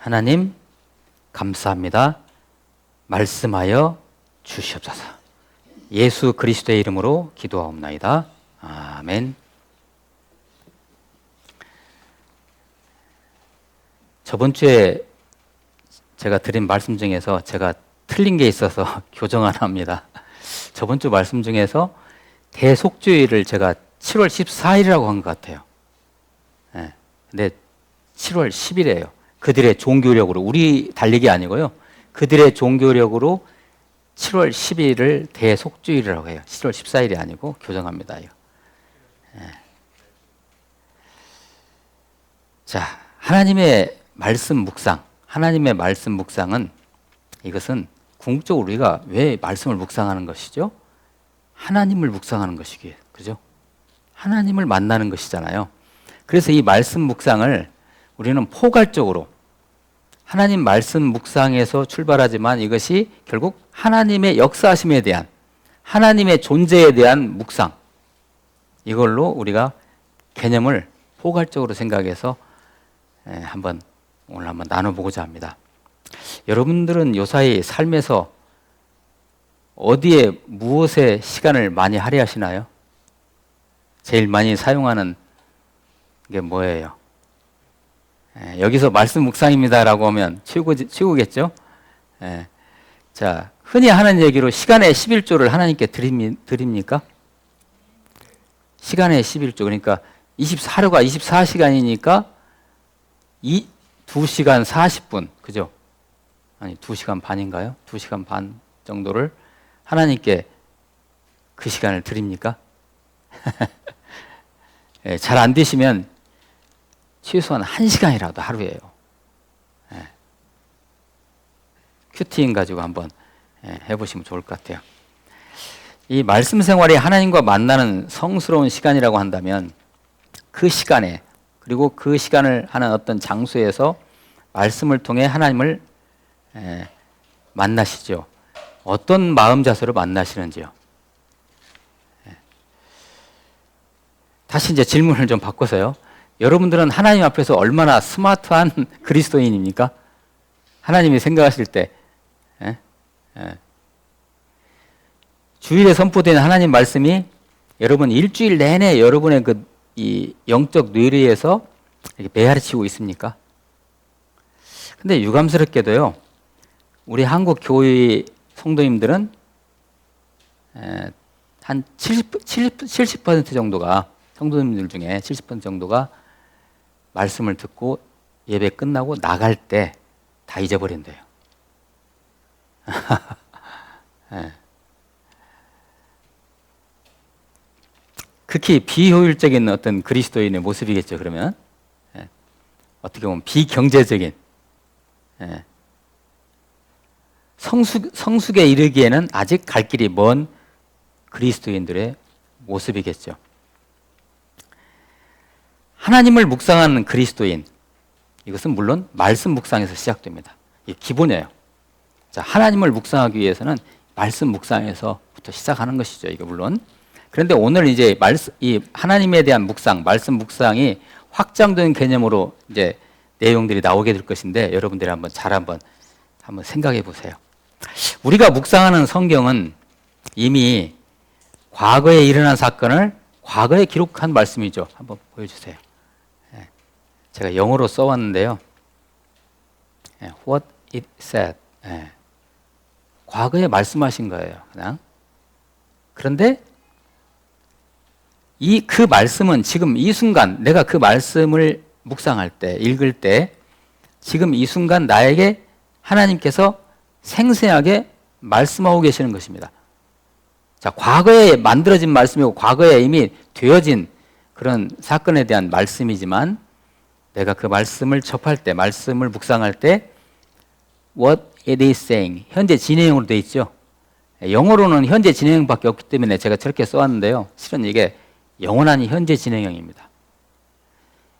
하나님 감사합니다. 말씀하여 주시옵소서. 예수 그리스도의 이름으로 기도하옵나이다. 아멘. 저번 주에 제가 드린 말씀 중에서 제가 틀린 게 있어서 교정 하나 합니다. 저번 주 말씀 중에서 대속주의를 제가 7월 14일이라고 한 것 같아요. 네. 근데 7월 10일이에요. 그들의 종교력으로, 우리 달리기 아니고요. 그들의 종교력으로 7월 10일을 대속주의라고 해요. 7월 14일이 아니고 교정합니다. 네. 자, 하나님의 말씀 묵상. 하나님의 말씀 묵상은 이것은 궁극적으로 우리가 왜 말씀을 묵상하는 것이죠? 하나님을 묵상하는 것이기에, 그죠? 하나님을 만나는 것이잖아요. 그래서 이 말씀 묵상을 우리는 포괄적으로 하나님 말씀 묵상에서 출발하지만 이것이 결국 하나님의 역사하심에 대한, 하나님의 존재에 대한 묵상, 이걸로 우리가 개념을 포괄적으로 생각해서 오늘 한번 나눠보고자 합니다. 여러분들은 요사이 삶에서 어디에 무엇에 시간을 많이 할애하시나요? 제일 많이 사용하는 게 뭐예요? 여기서 말씀 묵상입니다라고 하면 치우겠죠? 자, 흔히 하는 얘기로 시간의 11조를 하나님께 드립니까? 시간의 11조, 그러니까 24료가 24시간이니까 2시간 40분, 그죠? 아니, 2시간 반인가요? 2시간 반 정도를 하나님께 그 시간을 드립니까? 잘 안 되시면 최소한 1시간이라도 하루에요. 큐티인 가지고 한번 해보시면 좋을 것 같아요. 이 말씀 생활이 하나님과 만나는 성스러운 시간이라고 한다면 그 시간에, 그리고 그 시간을 하는 어떤 장소에서 말씀을 통해 하나님을 만나시죠. 어떤 마음 자세로 만나시는지요? 다시 이제 질문을 좀 바꿔서요. 여러분들은 하나님 앞에서 얼마나 스마트한 그리스도인입니까? 하나님이 생각하실 때 주일에 선포된 하나님 말씀이 여러분 일주일 내내 여러분의 이 영적 뇌리에서 이렇게 메아리치고 있습니까? 근데 유감스럽게도요, 우리 한국 교회 성도님들은 한 70% 정도가, 성도님들 중에 70% 정도가 말씀을 듣고 예배 끝나고 나갈 때 다 잊어버린대요. 극히 비효율적인 어떤 그리스도인의 모습이겠죠, 그러면. 어떻게 보면 비경제적인, 성숙에 이르기에는 아직 갈 길이 먼 그리스도인들의 모습이겠죠. 하나님을 묵상하는 그리스도인, 이것은 물론 말씀 묵상에서 시작됩니다. 이게 기본이에요. 자, 하나님을 묵상하기 위해서는 말씀 묵상에서부터 시작하는 것이죠, 이게 물론. 그런데 오늘 이제 이 하나님에 대한 묵상, 말씀 묵상이 확장된 개념으로 이제 내용들이 나오게 될 것인데, 여러분들이 한번 생각해 보세요. 우리가 묵상하는 성경은 이미 과거에 일어난 사건을 과거에 기록한 말씀이죠. 한번 보여주세요. 제가 영어로 써왔는데요. What it said. 과거에 말씀하신 거예요, 그냥. 그런데 그 말씀은 지금 이 순간, 내가 그 말씀을 묵상할 때, 읽을 때, 지금 이 순간 나에게 하나님께서 생생하게 말씀하고 계시는 것입니다. 자, 과거에 만들어진 말씀이고 과거에 이미 되어진 그런 사건에 대한 말씀이지만, 내가 그 말씀을 접할 때, 말씀을 묵상할 때 what it is saying, 현재 진행형으로 되어 있죠. 영어로는 현재 진행형밖에 없기 때문에 제가 저렇게 써왔는데요. 실은 이게 영원한 현재 진행형입니다.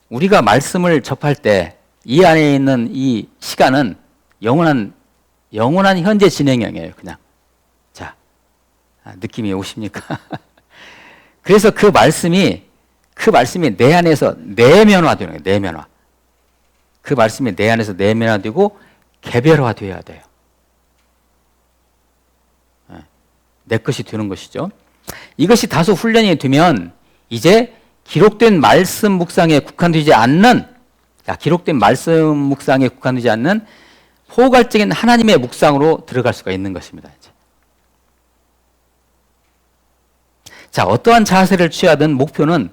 우리가 말씀을 접할 때 이 안에 있는 이 시간은 영원한 현재 진행형이에요, 그냥. 자, 느낌이 오십니까? 그래서 그 말씀이 내 안에서 내면화되는 거예요, 내면화. 그 말씀이 내 안에서 내면화되고 개별화되어야 돼요. 내 것이 되는 것이죠. 이것이 다소 훈련이 되면 이제 기록된 말씀 묵상에 국한되지 않는, 기록된 말씀 묵상에 국한되지 않는 포괄적인 하나님의 묵상으로 들어갈 수가 있는 것입니다. 이제. 자, 어떠한 자세를 취하든 목표는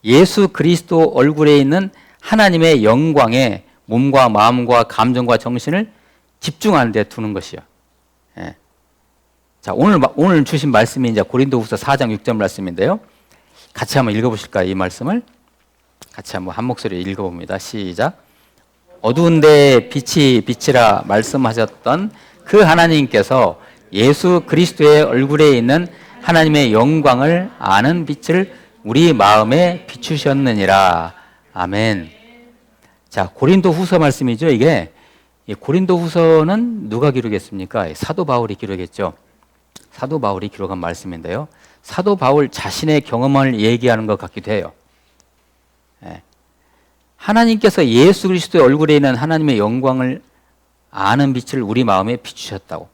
예수 그리스도 얼굴에 있는 하나님의 영광에 몸과 마음과 감정과 정신을 집중하는 데 두는 것이요. 예. 자, 오늘 주신 말씀이 이제 고린도후서 4장 6절 말씀인데요. 같이 한번 읽어보실까요? 이 말씀을 같이 한번 한 목소리로 읽어봅니다. 시작. 어두운데 빛이 빛이라 말씀하셨던 그 하나님께서 예수 그리스도의 얼굴에 있는 하나님의 영광을 아는 빛을 우리 마음에 비추셨느니라. 아멘. 자, 고린도후서 말씀이죠. 이게 고린도후서는 누가 기록했습니까? 사도 바울이 기록했죠. 사도 바울이 기록한 말씀인데요. 사도 바울 자신의 경험을 얘기하는 것 같기도 해요. 예. 하나님께서 예수 그리스도의 얼굴에 있는 하나님의 영광을 아는 빛을 우리 마음에 비추셨다고.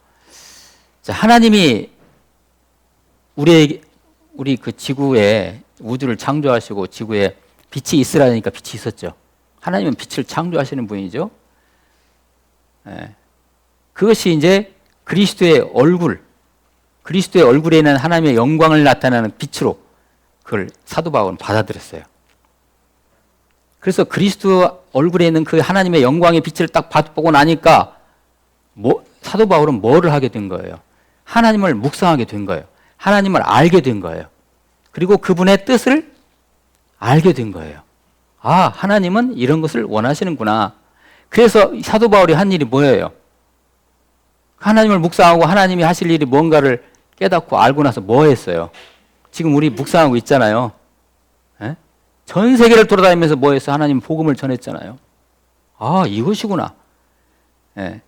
자, 하나님이 우리 그 지구에 우주를 창조하시고 지구에 빛이 있으라니까 빛이 있었죠. 하나님은 빛을 창조하시는 분이죠. 예. 그것이 이제 그리스도의 얼굴에 있는 하나님의 영광을 나타내는 빛으로 그걸 사도 바울은 받아들였어요. 그래서 그리스도 얼굴에 있는 그 하나님의 영광의 빛을 딱 보고 나니까 사도 바울은 뭐를 하게 된 거예요? 하나님을 묵상하게 된 거예요. 하나님을 알게 된 거예요. 그리고 그분의 뜻을 알게 된 거예요. 아, 하나님은 이런 것을 원하시는구나. 그래서 사도 바울이 한 일이 뭐예요? 하나님을 묵상하고 하나님이 하실 일이 뭔가를 깨닫고 알고 나서 뭐 했어요? 지금 우리 묵상하고 있잖아요. 에? 전 세계를 돌아다니면서 뭐 했어? 하나님 복음을 전했잖아요. 아, 이것이구나. 예.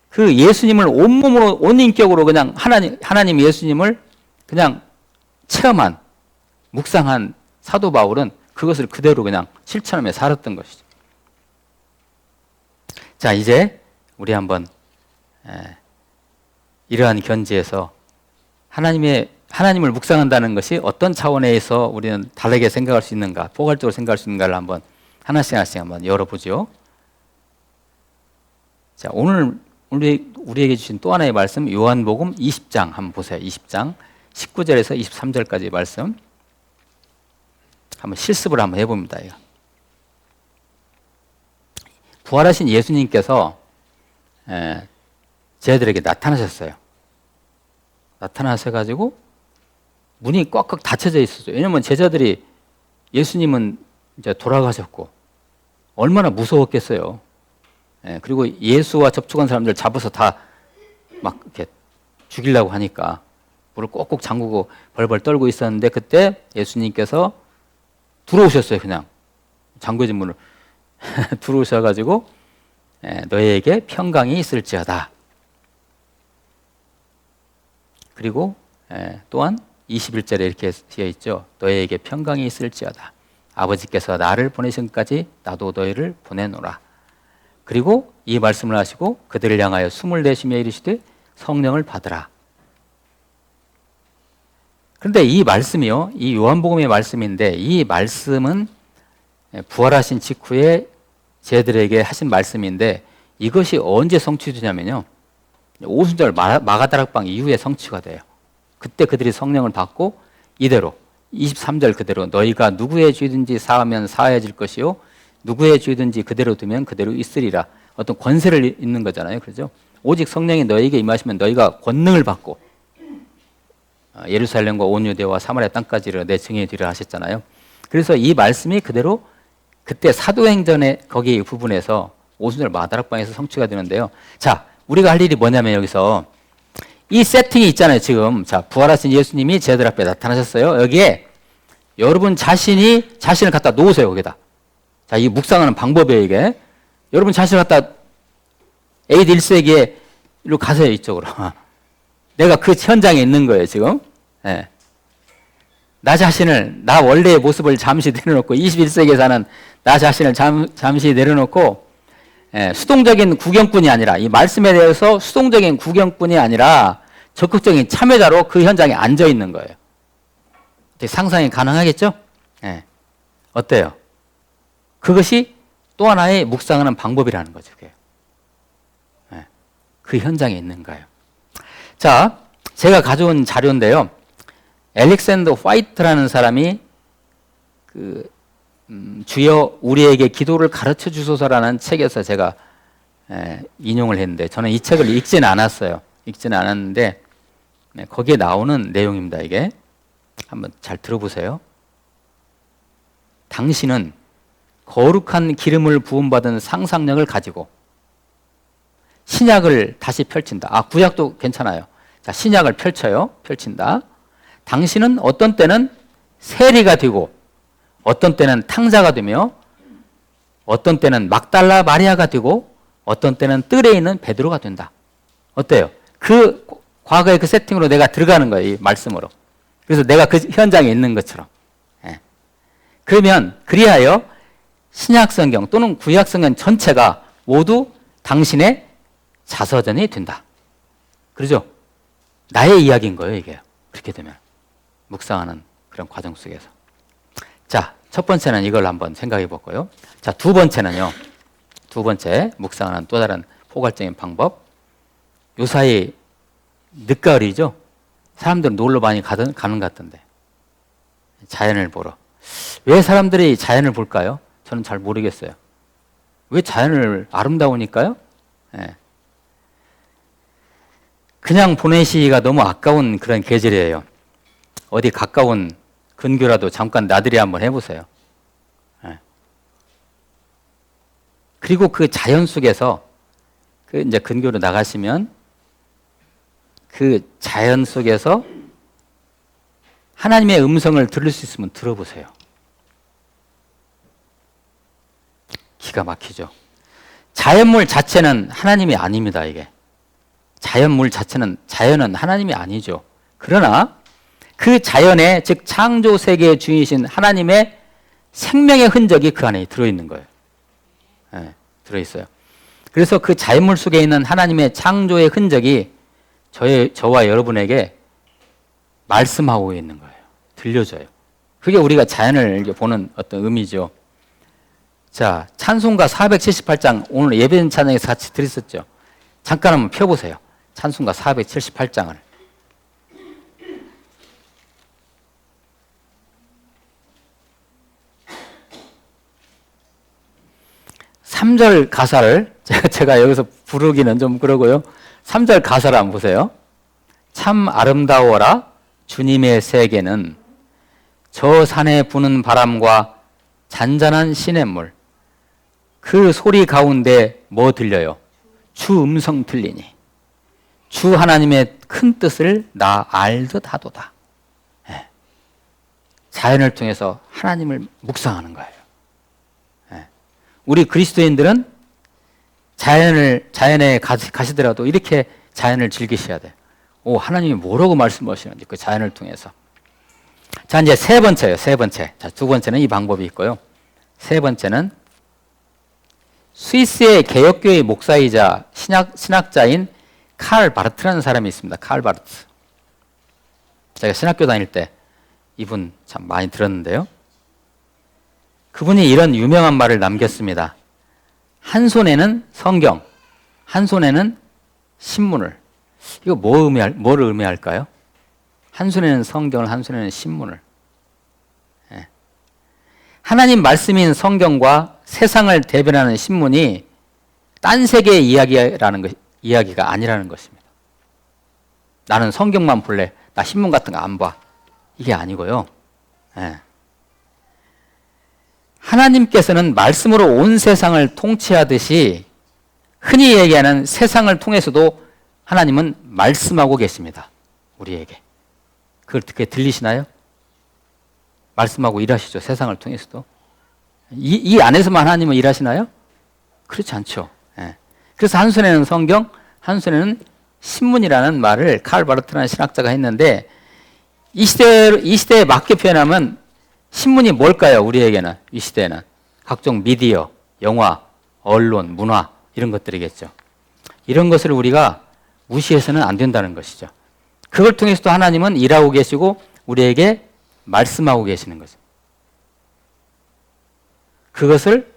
그 예수님을 온몸으로, 온 인격으로 그냥 하나님 예수님을 그냥 체험한, 묵상한 사도 바울은 그것을 그대로 그냥 실천하며 살았던 것이죠. 자, 이제 우리 한번 이러한 견지에서 하나님을 묵상한다는 것이 어떤 차원에서 우리는 다르게 생각할 수 있는가, 포괄적으로 생각할 수 있는가를 한번 하나씩 한번 열어보죠. 자, 오늘 우리에게 주신 또 하나의 말씀, 요한복음 20장 한번 보세요. 20장 19절에서 23절까지 말씀 한번 실습을 한번 해봅니다. 이거. 부활하신 예수님께서 제자들에게 나타나셨어요. 나타나셔가지고 문이 꽉꽉 닫혀져 있었어요. 왜냐면 제자들이 예수님은 이제 돌아가셨고 얼마나 무서웠겠어요. 그리고 예수와 접촉한 사람들 잡아서 다 막 이렇게 죽이려고 하니까 문을 꼭꼭 잠그고 벌벌 떨고 있었는데 그때 예수님께서 들어오셨어요. 그냥 잠궈진 문을 들어오셔가지고 너희에게 평강이 있을지어다. 그리고 또한 21절에 이렇게 되어 있죠. 너희에게 평강이 있을지어다. 아버지께서 나를 보내신까지 나도 너희를 보내노라. 그리고 이 말씀을 하시고 그들을 향하여 숨을 내쉬며 이르시되 성령을 받으라. 그런데 이 말씀이요, 이 요한복음의 말씀인데 이 말씀은 부활하신 직후에 제들에게 하신 말씀인데 이것이 언제 성취되냐면요, 오순절 마가다락방 이후에 성취가 돼요. 그때 그들이 성령을 받고 이대로 23절 그대로 너희가 누구의 죄든지 사하면 사해질 것이요 누구의 죄든지 그대로 두면 그대로 있으리라. 어떤 권세를 있는 거잖아요. 그렇죠? 오직 성령이 너희에게 임하시면 너희가 권능을 받고 예루살렘과 온 유대와 사마리아 땅까지를 내 증인이 되리라 하셨잖아요. 그래서 이 말씀이 그대로 그때 사도행전의 거기 부분에서 오순절 마다락방에서 성취가 되는데요. 자, 우리가 할 일이 뭐냐면 여기서 이 세팅이 있잖아요. 지금 자, 부활하신 예수님이 제자들 앞에 나타나셨어요. 여기에 여러분 자신을 갖다 놓으세요. 거기다. 자, 이 묵상하는 방법이에요. 이게 여러분 자신을 갖다 AD 1세기에 이리로 가세요. 이쪽으로. 내가 그 현장에 있는 거예요. 지금. 네. 나 자신을, 나 원래의 모습을 잠시 내려놓고 21세기에 사는 나 자신을 잠시 내려놓고 수동적인 구경꾼이 아니라 이 말씀에 대해서 수동적인 구경꾼이 아니라 적극적인 참여자로 그 현장에 앉아 있는 거예요. 상상이 가능하겠죠? 네. 어때요? 그것이 또 하나의 묵상하는 방법이라는 거죠. 그게. 네. 그 현장에 있는 거예요. 자, 제가 가져온 자료인데요. 알렉산더 화이트라는 사람이 주여 우리에게 기도를 가르쳐 주소서라는 책에서 제가 인용을 했는데 저는 이 책을 읽지는 않았어요. 읽지는 않았는데 거기에 나오는 내용입니다. 이게 한번 잘 들어보세요. 당신은 거룩한 기름을 부음받은 상상력을 가지고 신약을 다시 펼친다. 구약도 괜찮아요. 자, 신약을 펼친다. 당신은 어떤 때는 세리가 되고 어떤 때는 탕자가 되며 어떤 때는 막달라 마리아가 되고 어떤 때는 뜰에 있는 베드로가 된다. 어때요? 그 과거의 그 세팅으로 내가 들어가는 거예요. 이 말씀으로. 그래서 내가 그 현장에 있는 것처럼. 그러면 그리하여 신약성경 또는 구약성경 전체가 모두 당신의 자서전이 된다. 그러죠? 나의 이야기인 거예요, 이게. 그렇게 되면. 묵상하는 그런 과정 속에서. 자, 첫 번째는 이걸 한번 생각해 볼까요? 자, 두 번째는요. 두 번째, 묵상하는 또 다른 포괄적인 방법. 요사이 늦가을이죠? 사람들은 놀러 많이 가는 것 같던데. 자연을 보러. 왜 사람들이 자연을 볼까요? 저는 잘 모르겠어요. 왜 자연을 아름다우니까요? 네. 그냥 보내시기가 너무 아까운 그런 계절이에요. 어디 가까운 근교라도 잠깐 나들이 한번 해보세요. 네. 그리고 그 자연 속에서 이제 근교로 나가시면 그 자연 속에서 하나님의 음성을 들을 수 있으면 들어보세요. 기가 막히죠. 자연물 자체는 하나님이 아닙니다, 이게. 자연은 하나님이 아니죠. 그러나 그 자연의, 즉 창조 세계의 주인이신 하나님의 생명의 흔적이 그 안에 들어있는 거예요. 네, 들어있어요. 그래서 그 자연물 속에 있는 하나님의 창조의 흔적이 저와 여러분에게 말씀하고 있는 거예요. 들려줘요. 그게 우리가 자연을 보는 어떤 의미죠. 자, 찬송가 478장 오늘 예배 찬양에서 같이 드렸었죠. 잠깐 한번 펴보세요. 찬송가 478장을. 3절 가사를 제가 여기서 부르기는 좀 그러고요. 3절 가사를 한번 보세요. 참 아름다워라 주님의 세계는 저 산에 부는 바람과 잔잔한 시냇물 그 소리 가운데 뭐 들려요? 주 음성 들리니 주 하나님의 큰 뜻을 나 알듯 하도다. 네. 자연을 통해서 하나님을 묵상하는 거예요. 네. 우리 그리스도인들은 자연에 가시더라도 이렇게 자연을 즐기셔야 돼요. 하나님이 뭐라고 말씀하시는지 그 자연을 통해서. 자, 이제 세 번째예요. 세 번째. 자, 두 번째는 이 방법이 있고요. 세 번째는 스위스의 개혁교회 목사이자 신학자인 칼 바르트라는 사람이 있습니다. 칼 바르트. 제가 신학교 다닐 때 이분 참 많이 들었는데요. 그분이 이런 유명한 말을 남겼습니다. 한 손에는 성경, 한 손에는 신문을. 이거 뭐를 의미할까요? 한 손에는 성경을, 한 손에는 신문을. 네. 하나님 말씀인 성경과 세상을 대변하는 신문이 딴 세계의 이야기가 아니라는 것입니다. 나는 성경만 볼래. 나 신문 같은 거 안 봐. 이게 아니고요. 네. 하나님께서는 말씀으로 온 세상을 통치하듯이 흔히 얘기하는 세상을 통해서도 하나님은 말씀하고 계십니다. 우리에게. 그게 들리시나요? 말씀하고 일하시죠. 세상을 통해서도. 이 안에서만 하나님은 일하시나요? 그렇지 않죠. 예. 그래서 한 손에는 성경, 한 손에는 신문이라는 말을 칼 바르트라는 신학자가 했는데 이 시대에 맞게 표현하면 신문이 뭘까요? 우리에게는 이 시대에는 각종 미디어, 영화, 언론, 문화 이런 것들이겠죠. 이런 것을 우리가 무시해서는 안 된다는 것이죠. 그걸 통해서도 하나님은 일하고 계시고 우리에게 말씀하고 계시는 거죠. 그것을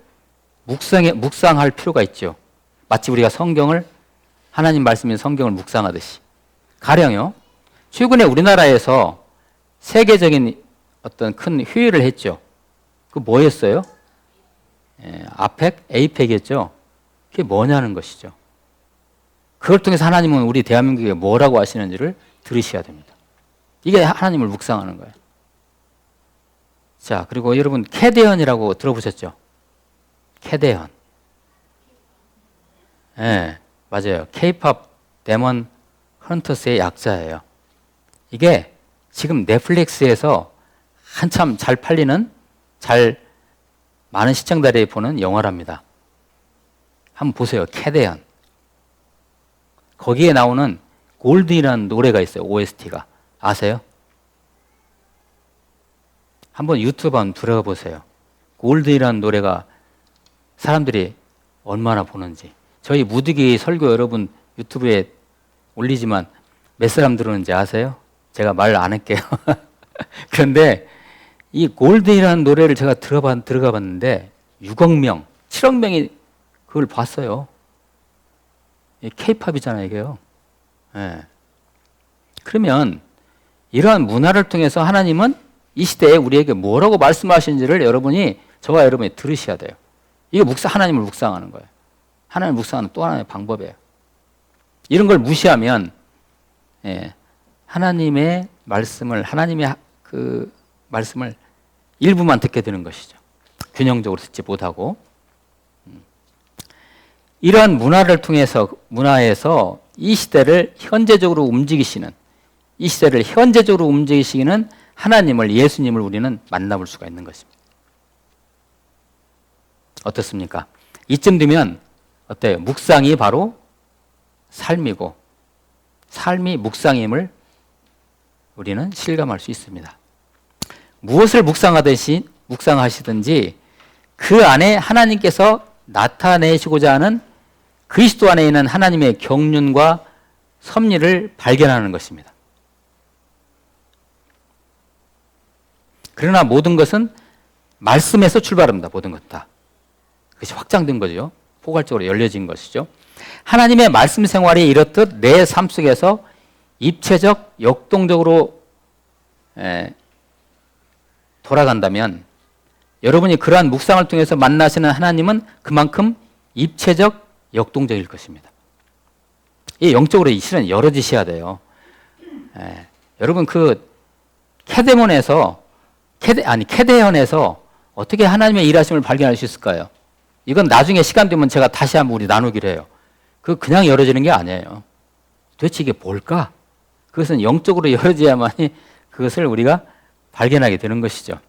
묵상할 필요가 있죠. 마치 우리가 하나님 말씀인 성경을 묵상하듯이. 가령요, 최근에 우리나라에서 세계적인 어떤 큰 회의를 했죠. 그 뭐였어요? APEC이었죠. 그게 뭐냐는 것이죠. 그걸 통해서 하나님은 우리 대한민국에 뭐라고 하시는지를 들으셔야 됩니다. 이게 하나님을 묵상하는 거예요. 자, 그리고 여러분 캐대언이라고 들어보셨죠? 캐대언. 네, 맞아요. K-pop 데몬 헌터스의 약자예요. 이게 지금 넷플릭스에서 한참 잘 팔리는, 많은 시청자들이 보는 영화랍니다. 한번 보세요. 캐대언. 거기에 나오는 골드이라는 노래가 있어요. OST가. 아세요? 한번 유튜브 한번 들어보세요. 골드이라는 노래가 사람들이 얼마나 보는지. 저희 무드기 설교 여러분 유튜브에 올리지만 몇 사람 들었는지 아세요? 제가 말 안 할게요. 그런데 이 골드이라는 노래를 제가 들어가 봤는데 6억 명, 7억 명이 그걸 봤어요. K-팝이잖아요, 이게요. 네. 그러면 이러한 문화를 통해서 하나님은 이 시대에 우리에게 뭐라고 말씀하시는지를 저와 여러분이 들으셔야 돼요. 이게 하나님을 묵상하는 거예요. 하나님을 묵상하는 또 하나의 방법이에요. 이런 걸 무시하면 하나님의 그 말씀을 일부만 듣게 되는 것이죠. 균형적으로 듣지 못하고. 이러한 문화에서 이 시대를 현재적으로 움직이시는 하나님을, 예수님을 우리는 만나볼 수가 있는 것입니다. 어떻습니까? 이쯤 되면 어때요? 묵상이 바로 삶이고 삶이 묵상임을 우리는 실감할 수 있습니다. 무엇을 묵상하시든지 그 안에 하나님께서 나타내시고자 하는 그리스도 안에 있는 하나님의 경륜과 섭리를 발견하는 것입니다. 그러나 모든 것은 말씀에서 출발합니다. 모든 것 다. 그것이 확장된 거죠. 포괄적으로 열려진 것이죠. 하나님의 말씀 생활이 이렇듯 내 삶 속에서 입체적, 역동적으로 돌아간다면 여러분이 그러한 묵상을 통해서 만나시는 하나님은 그만큼 입체적, 역동적일 것입니다. 이 영적으로 실은 열어지셔야 돼요. 여러분 그 캐대현에서 어떻게 하나님의 일하심을 발견할 수 있을까요? 이건 나중에 시간 되면 제가 다시 한번 우리 나누기로 해요. 그냥 열어지는 게 아니에요. 도대체 이게 뭘까? 그것은 영적으로 열어져야만이 그것을 우리가 발견하게 되는 것이죠.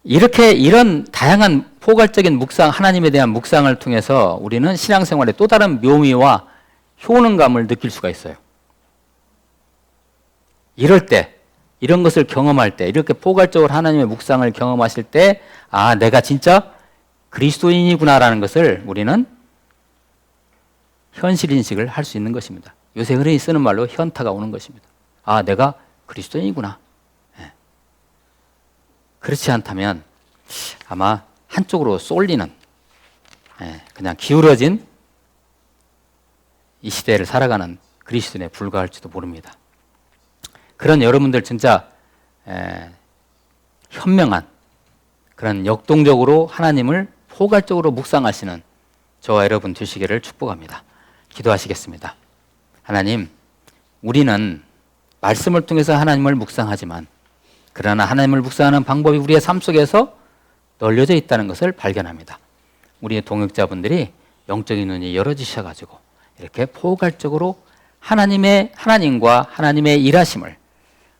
이런 다양한 포괄적인 하나님에 대한 묵상을 통해서 우리는 신앙생활의 또 다른 묘미와 효능감을 느낄 수가 있어요. 이럴 때, 이런 것을 경험할 때, 이렇게 포괄적으로 하나님의 묵상을 경험하실 때, 내가 진짜 그리스도인이구나라는 것을 우리는 현실 인식을 할 수 있는 것입니다. 요새 흔히 쓰는 말로 현타가 오는 것입니다. 내가 그리스도인이구나. 그렇지 않다면 아마 한쪽으로 쏠리는, 그냥 기울어진 이 시대를 살아가는 그리스도인에 불과할지도 모릅니다. 그런 여러분들 진짜 현명한 그런 역동적으로 하나님을 포괄적으로 묵상하시는 저와 여러분 되시기를 축복합니다. 기도하시겠습니다. 하나님, 우리는 말씀을 통해서 하나님을 묵상하지만 그러나 하나님을 묵상하는 방법이 우리의 삶 속에서 널려져 있다는 것을 발견합니다. 우리의 동역자분들이 영적인 눈이 열어지셔가지고 이렇게 포괄적으로 하나님과 하나님의 일하심을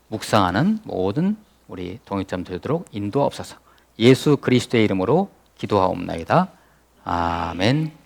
묵상하는 모든 우리 동역자분들 되도록 인도하옵소서. 예수 그리스도의 이름으로 기도하옵나이다. 아멘.